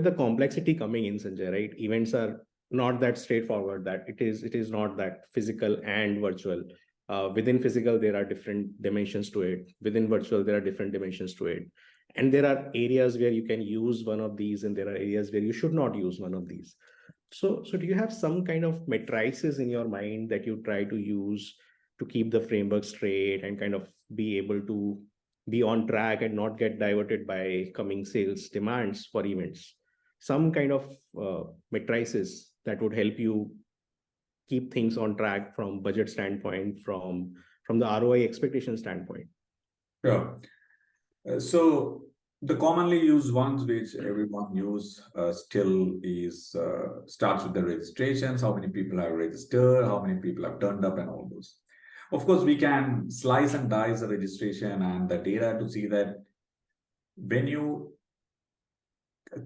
with the complexity coming in, Sanjay, right? Events are not that straightforward, that it is not that physical and virtual. Within physical, there are different dimensions to it. Within virtual, there are different dimensions to it. And there are areas where you can use one of these, and there are areas where you should not use one of these. So do you have some kind of matrices in your mind that you try to use to keep the framework straight and kind of be able to be on track and not get diverted by coming sales demands for events? Some kind of matrices that would help you keep things on track from budget standpoint, from the ROI expectation standpoint. Sure. So the commonly used ones which everyone use still is starts with the registrations, how many people have registered, how many people have turned up, and all those. Of course, we can slice and dice the registration and the data to see that when you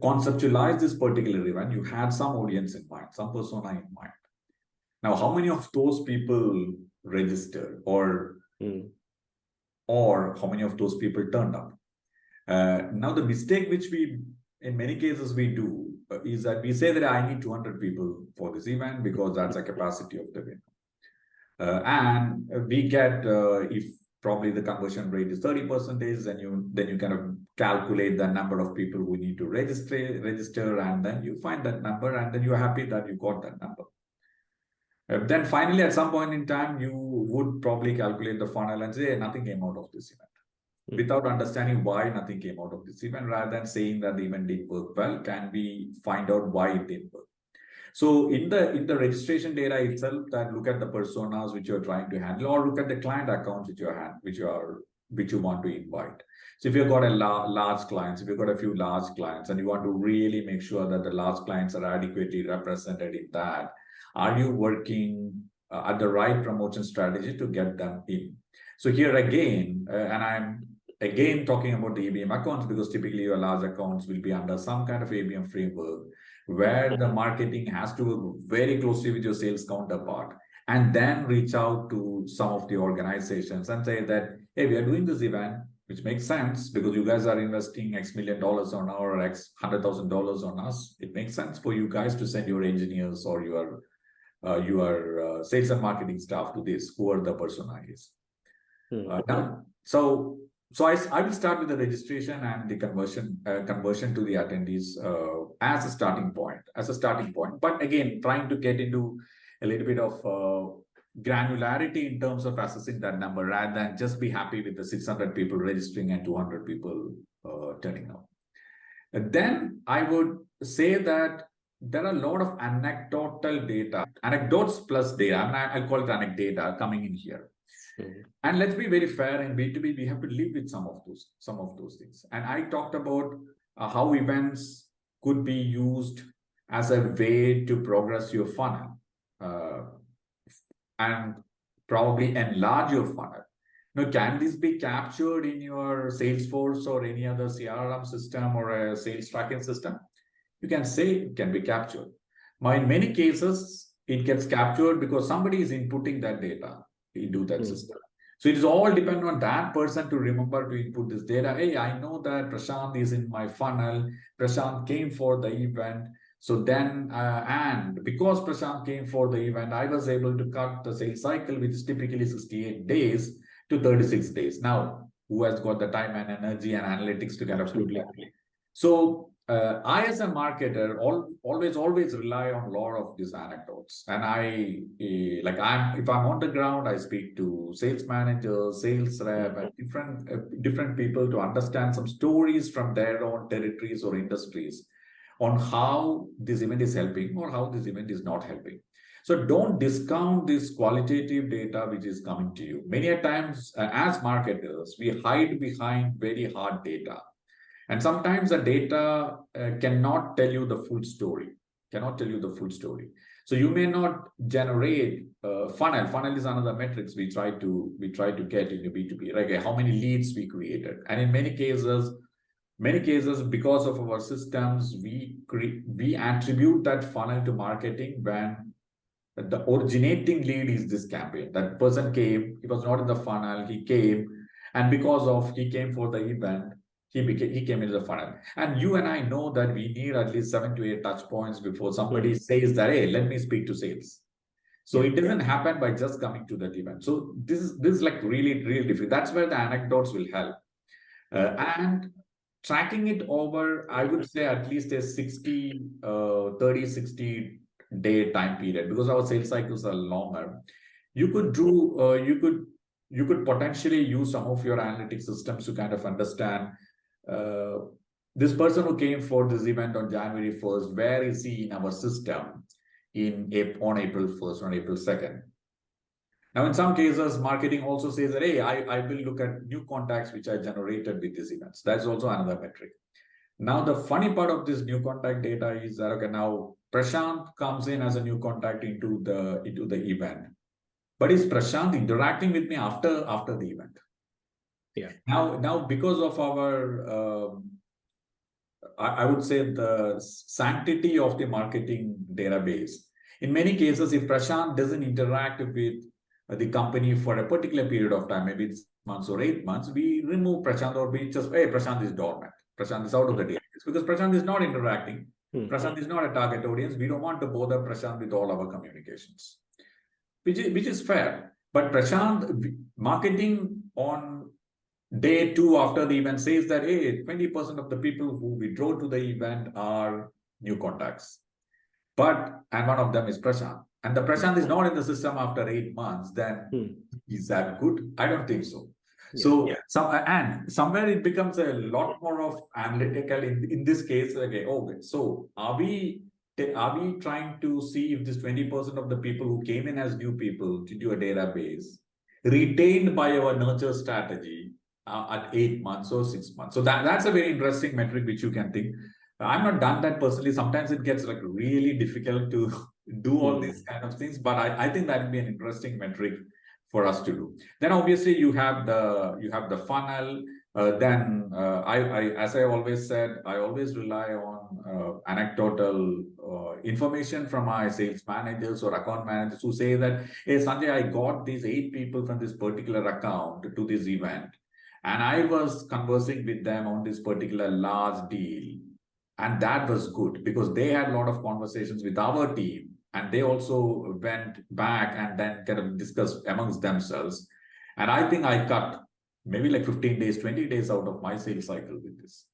conceptualize this particular event, you had some audience in mind, some persona in mind. Now, how many of those people registered, or how many of those people turned up? Now, the mistake which we, in many cases, we do is that we say that I need 200 people for this event because that's the capacity of the venue. And we get, if probably the conversion rate is 30%, then you kind of calculate the number of people who need to register, and then you find that number, and then you're happy that you got that number. Then finally, at some point in time, you would probably calculate the funnel and say, hey, nothing came out of this event. Without understanding why nothing came out of this event, rather than saying that the event didn't work well, can we find out why it didn't work? So in the registration data itself, that look at the personas which you're trying to handle, or look at the client accounts which you want to invite. So if you've got a large clients, if you've got a few large clients, and you want to really make sure that the large clients are adequately represented in that, are you working at the right promotion strategy to get them in? So here again, and I'm again talking about the ABM accounts, because typically your large accounts will be under some kind of ABM framework where the marketing has to work very closely with your sales counterpart, and then reach out to some of the organizations and say that, hey, we are doing this event, which makes sense because you guys are investing X million dollars on our, or X $100,000 on us. It makes sense for you guys to send your engineers or your sales and marketing staff to this, whoever the persona is. So I will start with the registration and the conversion to the attendees as a starting point. But again, trying to get into a little bit of granularity in terms of assessing that number, rather than just be happy with the 600 people registering and 200 people turning up. And then I would say that there are a lot of anecdotal data, anecdotes plus data. I mean, I'll call it anecdata coming in here. And let's be very fair, in B2B, we have to live with some of those things. And I talked about how events could be used as a way to progress your funnel and probably enlarge your funnel. Now, can this be captured in your Salesforce or any other CRM system or a sales tracking system? You can say it can be captured. Now, in many cases, it gets captured because somebody is inputting that data into that system. So it is all dependent on that person to remember to input this data. Hey, I know that Prashant is in my funnel. Prashant came for the event. So then, and because Prashant came for the event, I was able to cut the sales cycle, which is typically 68 days, to 36 days. Now, who has got the time and energy and analytics to kind of do that? So I, as a marketer, always rely on a lot of these anecdotes. And if I'm on the ground, I speak to sales managers, sales rep, and different people to understand some stories from their own territories or industries on how this event is helping or how this event is not helping. So don't discount this qualitative data which is coming to you. Many a times, as marketers, we hide behind very hard data. And sometimes the data cannot tell you the full story. So you may not generate funnel. Funnel is another metrics we try to get in the B2B, like how many leads we created. And in many cases, because of our systems, we attribute that funnel to marketing when the originating lead is this campaign. That person came, he was not in the funnel, he came, and because of he came for the event, He came into the funnel. And you and I know that we need at least 7 to 8 touch points before somebody says that, hey, let me speak to sales. So it doesn't happen by just coming to that event. So this is like really, really difficult. That's where the anecdotes will help. And tracking it over, I would say at least a 60 day time period, because our sales cycles are longer. You could do, you could potentially use some of your analytics systems to kind of understand this person who came for this event on January 1st, where is he in our system on April 1st, on April 2nd? Now, in some cases, marketing also says that, hey, I will look at new contacts which I generated with these events. That's also another metric. Now, the funny part of this new contact data is that, okay, now Prashant comes in as a new contact into the event. But is Prashant interacting with me after the event? Yeah. Now, because of our, I would say, the sanctity of the marketing database, in many cases, if Prashant doesn't interact with the company for a particular period of time, maybe it's months or 8 months, we remove Prashant, or we just, hey, Prashant is dormant. Prashant is out of the database because Prashant is not interacting. Prashant is not a target audience. We don't want to bother Prashant with all our communications, which is fair. But Prashant, marketing on day 2 after the event says that, hey, 20% of the people who we draw to the event are new contacts. And one of them is Prashant. And the Prashant is not in the system after 8 months, then is that good? I don't think so. And somewhere it becomes a lot more of analytical in this case. Okay, so are we trying to see if this 20% of the people who came in as new people into a database retained by our nurture strategy at 8 months or 6 months? So that's a very interesting metric which you can think. I'm not done that personally. Sometimes it gets like really difficult to do all these kind of things, but I think that would be an interesting metric for us to do. Then obviously you have the funnel. As I always said, I always rely on anecdotal information from my sales managers or account managers who say that, hey, Sanjay, I got these 8 people from this particular account to this event, and I was conversing with them on this particular large deal. And that was good because they had a lot of conversations with our team, and they also went back and then kind of discussed amongst themselves. And I think I cut maybe like 15 days, 20 days out of my sales cycle with this.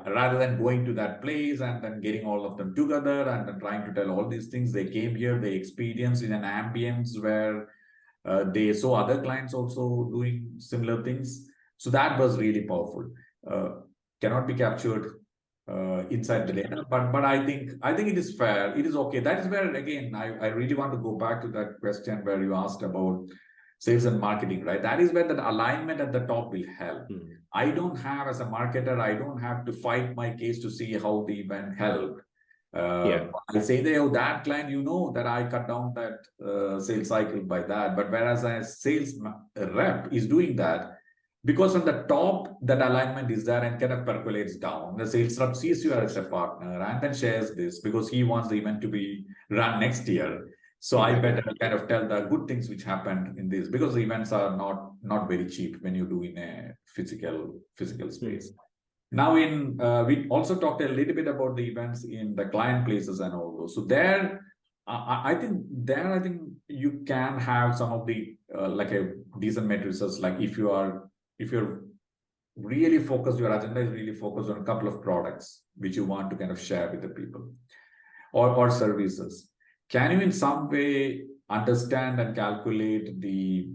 Rather than going to that place and then getting all of them together and then trying to tell all these things. They came here, they experienced in an ambience where they saw other clients also doing similar things. So that was really powerful. Cannot be captured inside the data, but I think it is fair. It is okay. That is where, again, I really want to go back to that question where you asked about sales and marketing, right? That is where that alignment at the top will help. I don't have, as a marketer, I don't have to fight my case to see how the event helped. I say that client, that I cut down that sales cycle by that. But whereas a sales rep is doing that, because on the top, that alignment is there and kind of percolates down. The sales rep sees you as a partner and then shares this because he wants the event to be run next year. So I better kind of tell the good things which happened in this, because the events are not very cheap when you do in a physical space. Now, we also talked a little bit about the events in the client places and all those. So there, I think you can have some of the like a decent matrices. Like if you're really focused, your agenda is really focused on a couple of products which you want to kind of share with the people, or services. Can you in some way understand and calculate the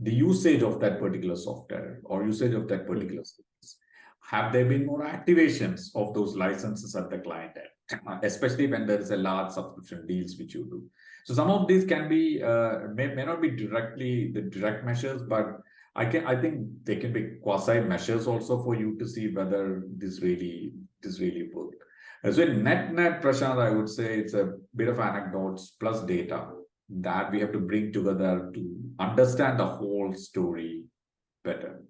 usage of that particular software or usage of that particular service? Have there been more activations of those licenses at the client end, especially when there is a large subscription deals which you do? So some of these can be may not be directly the direct measures, but I think they can be quasi measures also for you to see whether this really worked. So in net, Prashant, I would say it's a bit of anecdotes plus data that we have to bring together to understand the whole story better.